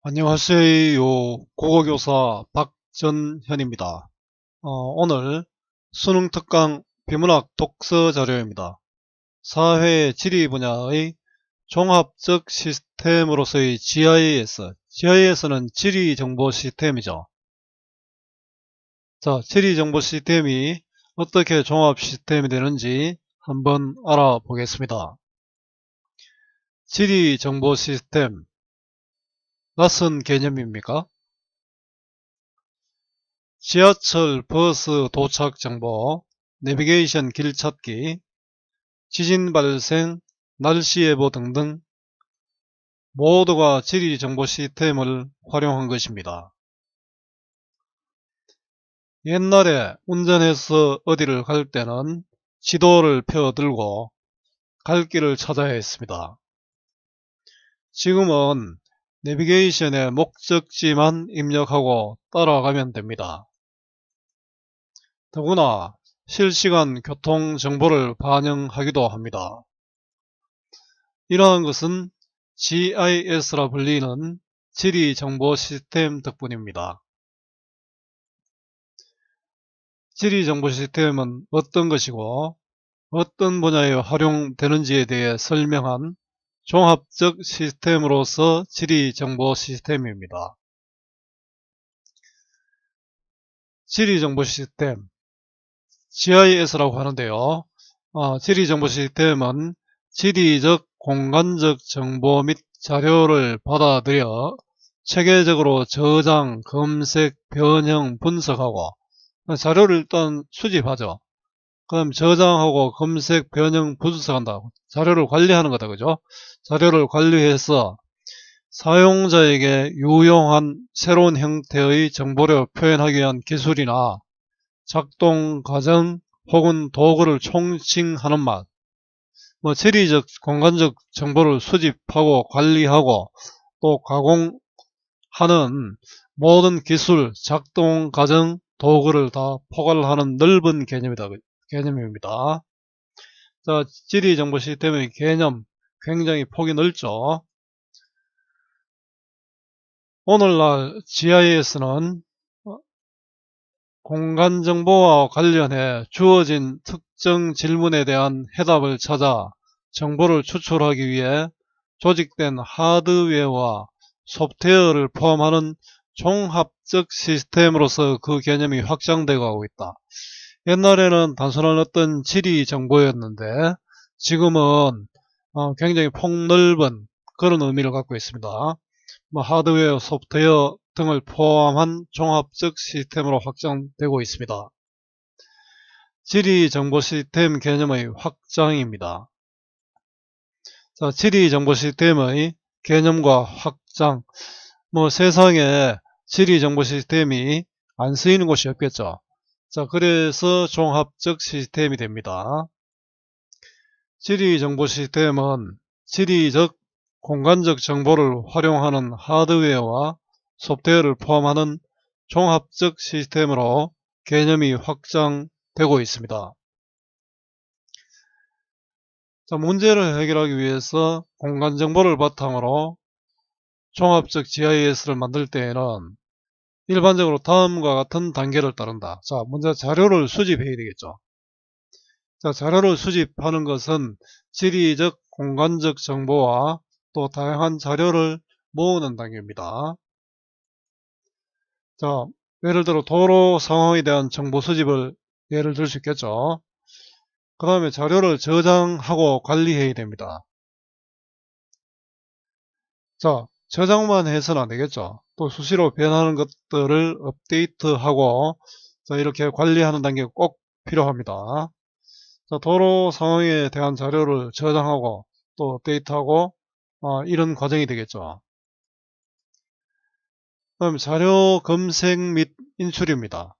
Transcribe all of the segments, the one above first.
안녕하세요. 국어교사 박전현입니다. 오늘 수능 특강 비문학 독서 자료입니다. 사회 지리 분야의 종합적 시스템으로서의 GIS. GIS는 지리 정보 시스템이죠. 자, 지리 정보 시스템이 어떻게 종합 시스템이 되는지 한번 알아보겠습니다. 지리 정보 시스템, 낯선 개념입니까? 지하철, 버스 도착 정보, 내비게이션 길 찾기, 지진 발생, 날씨 예보 등등 모두가 지리 정보 시스템을 활용한 것입니다. 옛날에 운전해서 어디를 갈 때는 지도를 펴들고 갈 길을 찾아야 했습니다. 지금은 내비게이션에 목적지만 입력하고 따라가면 됩니다. 더구나 실시간 교통 정보를 반영하기도 합니다. 이러한 것은 GIS라 불리는 지리 정보 시스템 덕분입니다. 지리 정보 시스템은 어떤 것이고 어떤 분야에 활용되는지에 대해 설명한 종합적 시스템으로서 지리 정보 시스템입니다. 지리 정보 시스템, GIS라고 하는데요. 지리 정보 시스템은 지리적, 공간적 정보 및 자료를 받아들여 체계적으로 저장, 검색, 변형, 분석하고 자료를 일단 수집하죠. 그럼 저장하고 검색, 변형, 분석한다. 자료를 관리하는 거다. 그죠? 자료를 관리해서 사용자에게 유용한 새로운 형태의 정보를 표현하기 위한 기술이나 작동 과정 혹은 도구를 총칭하는 말, 지리적, 공간적 정보를 수집하고 관리하고 또 가공하는 모든 기술, 작동 과정, 도구를 다 포괄하는 넓은 개념입니다. 자, 지리 정보 시스템의 개념 굉장히 폭이 넓죠. 오늘날 GIS는 공간 정보와 관련해 주어진 특정 질문에 대한 해답을 찾아 정보를 추출하기 위해 조직된 하드웨어와 소프트웨어를 포함하는 종합적 시스템으로서 그 개념이 확장되어 가고 있다. 옛날에는 단순한 어떤 지리 정보였는데 지금은 굉장히 폭넓은 그런 의미를 갖고 있습니다. 하드웨어, 소프트웨어 등을 포함한 종합적 시스템으로 확장되고 있습니다. 지리 정보 시스템 개념의 확장입니다. 자, 지리 정보 시스템의 개념과 확장. 세상에 지리 정보 시스템이 안 쓰이는 곳이 없겠죠. 자, 그래서 종합적 시스템이 됩니다. 지리 정보 시스템은 지리적, 공간적 정보를 활용하는 하드웨어와 소프트웨어를 포함하는 종합적 시스템으로 개념이 확장되고 있습니다. 자, 문제를 해결하기 위해서 공간 정보를 바탕으로 종합적 GIS를 만들 때에는 일반적으로 다음과 같은 단계를 따른다. 자, 먼저 자료를 수집해야 되겠죠. 자, 자료를 수집하는 것은 지리적, 공간적 정보와 또 다양한 자료를 모으는 단계입니다. 자, 예를 들어 도로 상황에 대한 정보 수집을 예를 들 수 있겠죠. 그 다음에 자료를 저장하고 관리해야 됩니다. 자, 저장만 해서는 안 되겠죠. 또 수시로 변하는 것들을 업데이트하고 자, 이렇게 관리하는 단계가 꼭 필요합니다. 자, 도로 상황에 대한 자료를 저장하고 또 업데이트하고 이런 과정이 되겠죠. 그다음 자료 검색 및 인출입니다.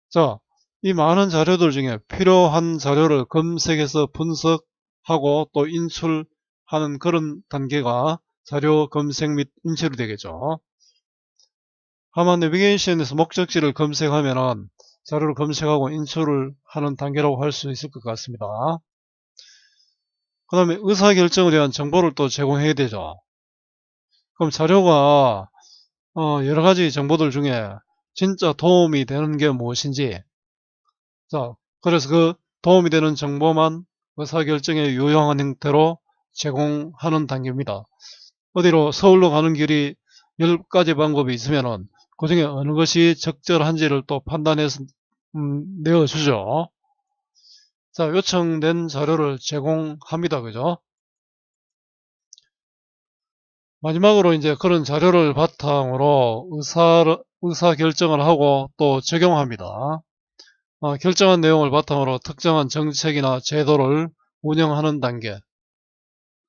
자, 이 많은 자료들 중에 필요한 자료를 검색해서 분석하고 또 인출하는 그런 단계가 자료 검색 및 인출이 되겠죠. 아마 내비게이션에서 목적지를 검색하면은 자료를 검색하고 인출을 하는 단계라고 할 수 있을 것 같습니다. 그 다음에 의사결정을 위한 정보를 또 제공해야 되죠. 그럼 자료가 여러 가지 정보들 중에 진짜 도움이 되는 게 무엇인지, 자, 그래서 그 도움이 되는 정보만 의사결정에 유용한 형태로 제공하는 단계입니다. 어디로 서울로 가는 길이 10가지 방법이 있으면은 그 중에 어느 것이 적절한지를 또 판단해서 내어주죠. 자, 요청된 자료를 제공합니다. 그죠? 마지막으로 이제 그런 자료를 바탕으로 의사결정을 하고 또 적용합니다. 결정한 내용을 바탕으로 특정한 정책이나 제도를 운영하는 단계.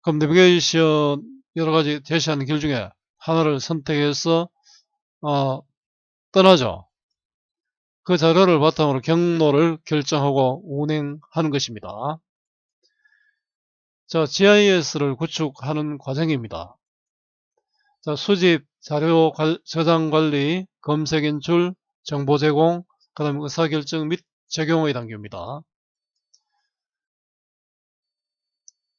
그럼 내비게이션 여러가지 제시하는 길 중에 하나를 선택해서 떠나죠. 그 자료를 바탕으로 경로를 결정하고 운행하는 것입니다. 자, GIS를 구축하는 과정입니다. 자, 수집, 자료 저장 관리, 검색 인출, 정보 제공, 그 다음에 의사결정 및 적용의 단계입니다.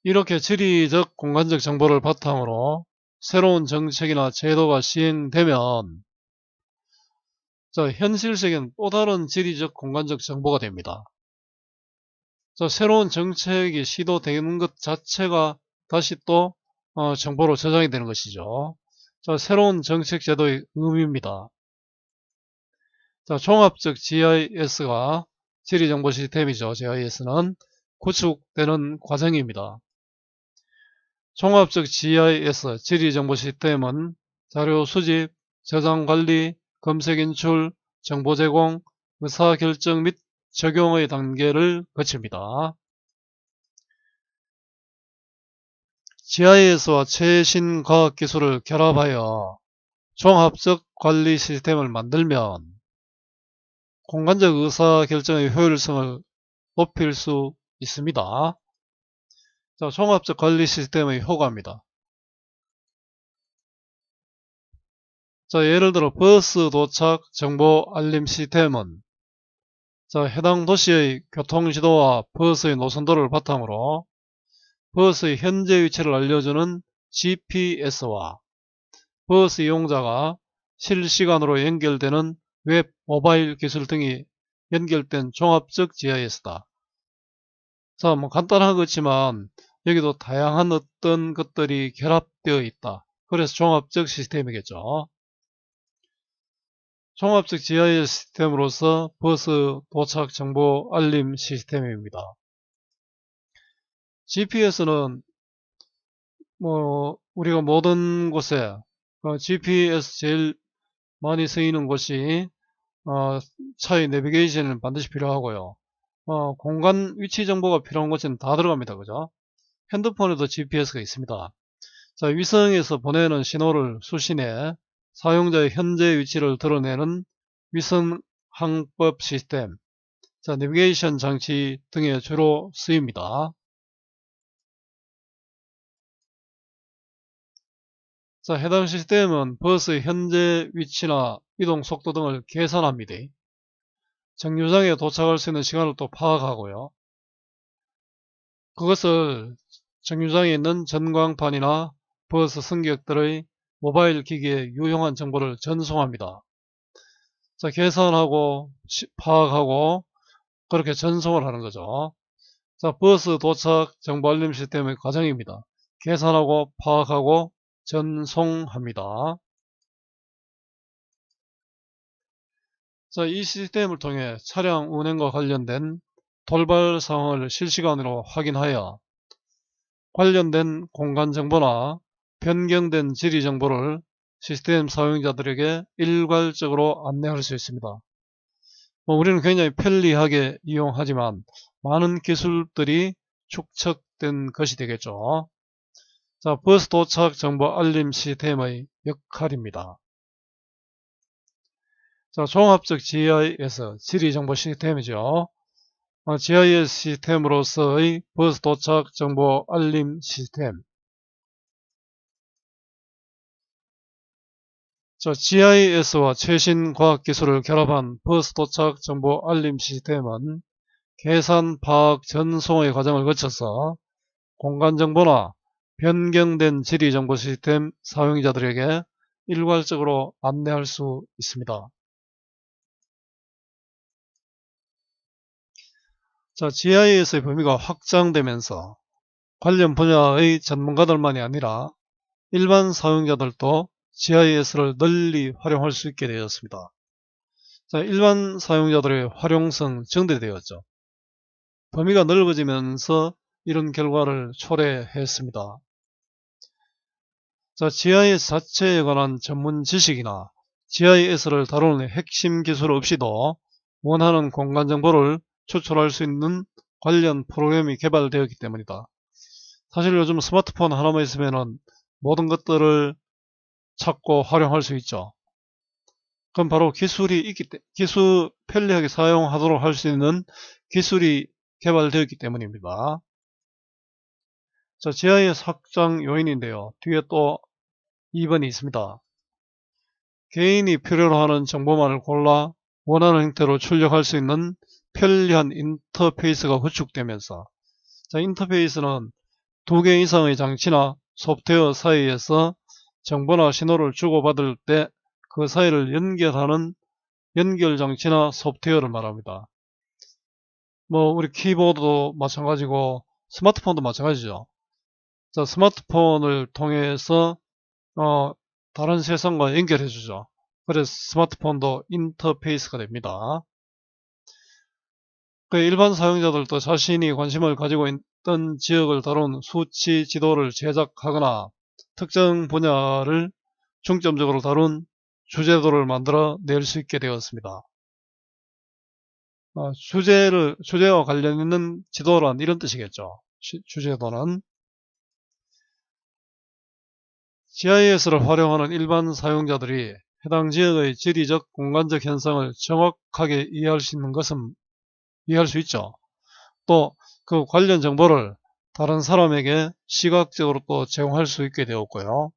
이렇게 지리적, 공간적 정보를 바탕으로 새로운 정책이나 제도가 시행되면 자, 현실적인 또 다른 지리적, 공간적 정보가 됩니다. 자, 새로운 정책이 시도되는 것 자체가 다시 또 정보로 저장이 되는 것이죠. 자, 새로운 정책 제도의 의미입니다. 자, 종합적 GIS가 지리정보 시스템이죠. GIS는 구축되는 과정입니다. 종합적 GIS, 지리정보 시스템은 자료 수집, 저장 관리, 검색 인출, 정보 제공, 의사결정 및 적용의 단계를 거칩니다. GIS와 최신 과학기술을 결합하여 종합적 관리 시스템을 만들면 공간적 의사결정의 효율성을 높일 수 있습니다. 자, 종합적 관리 시스템의 효과입니다. 자, 예를 들어 버스 도착 정보 알림 시스템은 자, 해당 도시의 교통지도와 버스의 노선도를 바탕으로 버스의 현재 위치를 알려주는 GPS와 버스 이용자가 실시간으로 연결되는 웹, 모바일 기술 등이 연결된 종합적 GIS다. 자, 뭐 간단한 것이지만 여기도 다양한 어떤 것들이 결합되어 있다. 그래서 종합적 시스템이겠죠. 종합적 GIS 시스템으로서 버스 도착 정보 알림 시스템입니다. GPS는 뭐 우리가 모든 곳에 GPS 제일 많이 쓰이는 곳이 차의 내비게이션은 반드시 필요하고요. 공간 위치 정보가 필요한 곳은 다 들어갑니다. 그죠? 핸드폰에도 GPS가 있습니다. 자, 위성에서 보내는 신호를 수신해 사용자의 현재 위치를 드러내는 위성 항법 시스템, 자, 내비게이션 장치 등에 주로 쓰입니다. 자, 해당 시스템은 버스의 현재 위치나 이동 속도 등을 계산합니다. 정류장에 도착할 수 있는 시간을 또 파악하고요. 그것을 정류장에 있는 전광판이나 버스 승객들의 모바일 기기에 유용한 정보를 전송합니다. 자, 계산하고 파악하고 그렇게 전송을 하는 거죠. 자, 버스 도착 정보 알림 시스템의 과정입니다. 계산하고 파악하고 전송합니다. 자, 이 시스템을 통해 차량 운행과 관련된 돌발 상황을 실시간으로 확인하여 관련된 공간 정보나 변경된 지리 정보를 시스템 사용자들에게 일괄적으로 안내할 수 있습니다. 우리는 굉장히 편리하게 이용하지만 많은 기술들이 축적된 것이 되겠죠. 자, 버스 도착 정보 알림 시스템의 역할입니다. 자, 종합적 GIS, 지리정보 시스템이죠. GIS 시스템으로서의 버스 도착 정보 알림 시스템. 자, GIS와 최신 과학기술을 결합한 버스 도착 정보 알림 시스템은 계산, 파악, 전송의 과정을 거쳐서 공간 정보나 변경된 지리정보 시스템 사용자들에게 일괄적으로 안내할 수 있습니다. 자, GIS의 범위가 확장되면서 관련 분야의 전문가들만이 아니라 일반 사용자들도 GIS를 널리 활용할 수 있게 되었습니다. 자, 일반 사용자들의 활용성 증대되었죠. 범위가 넓어지면서 이런 결과를 초래했습니다. 자, GIS 자체에 관한 전문 지식이나 GIS를 다루는 핵심 기술 없이도 원하는 공간 정보를 추출할 수 있는 관련 프로그램이 개발되었기 때문이다. 사실 요즘 스마트폰 하나만 있으면 모든 것들을 찾고 활용할 수 있죠. 그럼 바로 기술 편리하게 사용하도록 할 수 있는 기술이 개발되었기 때문입니다. 자, GIS 확장 요인인데요. 뒤에 또 2번이 있습니다. 개인이 필요로 하는 정보만을 골라 원하는 형태로 출력할 수 있는 편리한 인터페이스가 구축되면서, 자, 인터페이스는 2개 이상의 장치나 소프트웨어 사이에서 정보나 신호를 주고받을 때 그 사이를 연결하는 연결 장치나 소프트웨어를 말합니다. 우리 키보드도 마찬가지고 스마트폰도 마찬가지죠. 자, 스마트폰을 통해서 다른 세상과 연결해 주죠. 그래서 스마트폰도 인터페이스가 됩니다. 일반 사용자들도 자신이 관심을 가지고 있던 지역을 다룬 수치 지도를 제작하거나 특정 분야를 중점적으로 다룬 주제도를 만들어 낼 수 있게 되었습니다. 주제와 관련 있는 지도란 이런 뜻이겠죠. 주제도는 GIS를 활용하는 일반 사용자들이 해당 지역의 지리적, 공간적 현상을 정확하게 이해할 수 있는 것은 이해할 수 있죠. 또 그 관련 정보를 다른 사람에게 시각적으로 또 제공할 수 있게 되었고요.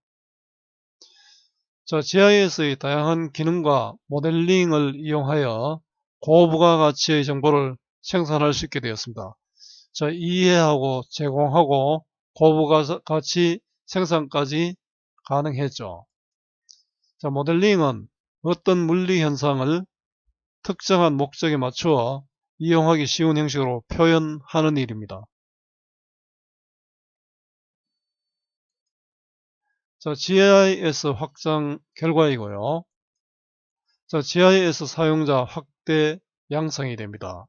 자, GIS의 다양한 기능과 모델링을 이용하여 고부가가치의 정보를 생산할 수 있게 되었습니다. 자, 이해하고 제공하고 고부가치 생산까지 가능했죠. 자, 모델링은 어떤 물리 현상을 특정한 목적에 맞추어 이용하기 쉬운 형식으로 표현하는 일입니다. 자, GIS 확장 결과이고요. 자, GIS 사용자 확대 양상이 됩니다.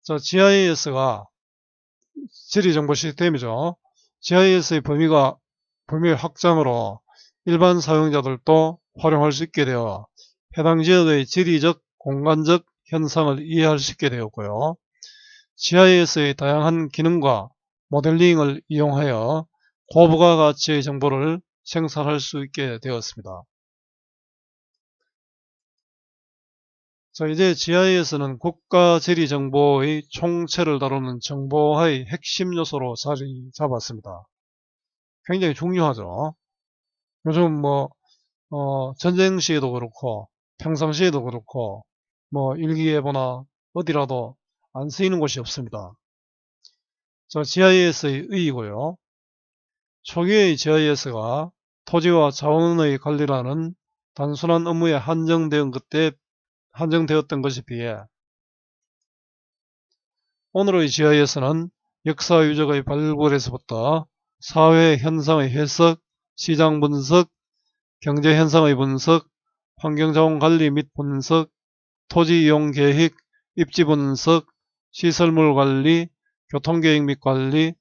자, GIS가 지리정보 시스템이죠. GIS의 범위 확장으로 일반 사용자들도 활용할 수 있게 되어 해당 지역의 지리적, 공간적 현상을 이해할 수 있게 되었고요. GIS의 다양한 기능과 모델링을 이용하여 고부가가치의 정보를 생산할 수 있게 되었습니다. 자, 이제 GIS는 국가 지리 정보의 총체를 다루는 정보화의 핵심 요소로 자리 잡았습니다. 굉장히 중요하죠. 요즘 전쟁 시에도 그렇고 평상시에도 그렇고 일기예보나 어디라도 안 쓰이는 곳이 없습니다. 자, GIS의 의의고요. 초기의 GIS가 토지와 자원의 관리라는 단순한 업무에 한정되었던 것에 비해 오늘의 GIS는 역사 유적의 발굴에서부터 사회 현상의 해석, 시장 분석, 경제 현상의 분석, 환경자원 관리 및 분석, 토지 이용 계획, 입지 분석, 시설물 관리, 교통계획 및 관리,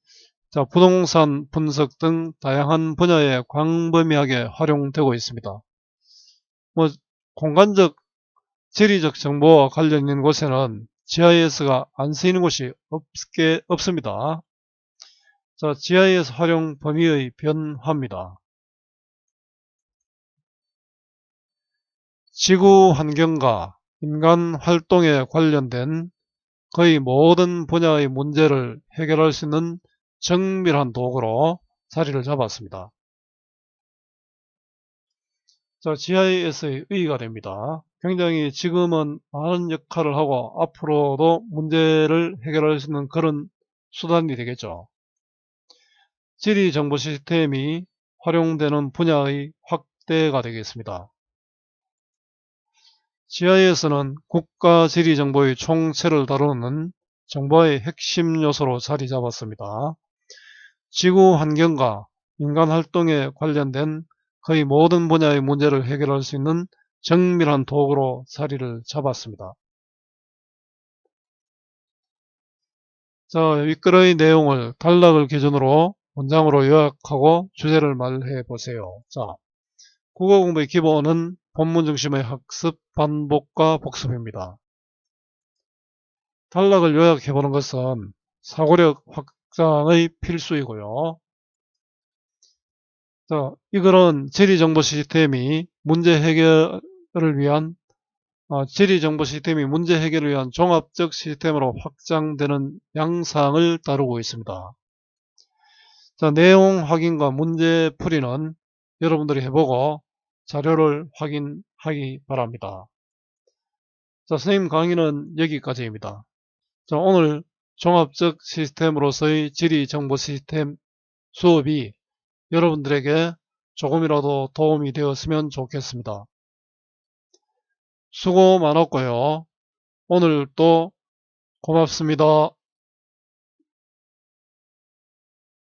자, 부동산 분석 등 다양한 분야에 광범위하게 활용되고 있습니다. 공간적, 지리적 정보와 관련 있는 곳에는 GIS가 안 쓰이는 곳이 없습니다. 자, GIS 활용 범위의 변화입니다. 지구 환경과 인간 활동에 관련된 거의 모든 분야의 문제를 해결할 수 있는 정밀한 도구로 자리를 잡았습니다. 자, GIS의 의의가 됩니다. 굉장히 지금은 많은 역할을 하고 앞으로도 문제를 해결할 수 있는 그런 수단이 되겠죠. 지리정보 시스템이 활용되는 분야의 확대가 되겠습니다. GIS는 국가 지리정보의 총체를 다루는 정보의 핵심 요소로 자리 잡았습니다. 지구 환경과 인간 활동에 관련된 거의 모든 분야의 문제를 해결할 수 있는 정밀한 도구로 자리를 잡았습니다. 자, 윗글의 내용을 단락을 기준으로 문장으로 요약하고 주제를 말해 보세요. 자, 국어 공부의 기본은 본문 중심의 학습, 반복과 복습입니다. 단락을 요약해 보는 것은 사고력 확장의 필수이고요. 자, 이 글은 지리정보 시스템이 문제 해결을 위한 종합적 시스템으로 확장되는 양상을 다루고 있습니다. 자, 내용 확인과 문제 풀이는 여러분들이 해보고 자료를 확인하기 바랍니다. 자, 선생님 강의는 여기까지입니다. 자, 오늘 종합적 시스템으로서의 지리정보 시스템 수업이 여러분들에게 조금이라도 도움이 되었으면 좋겠습니다. 수고 많았고요. 오늘도 고맙습니다.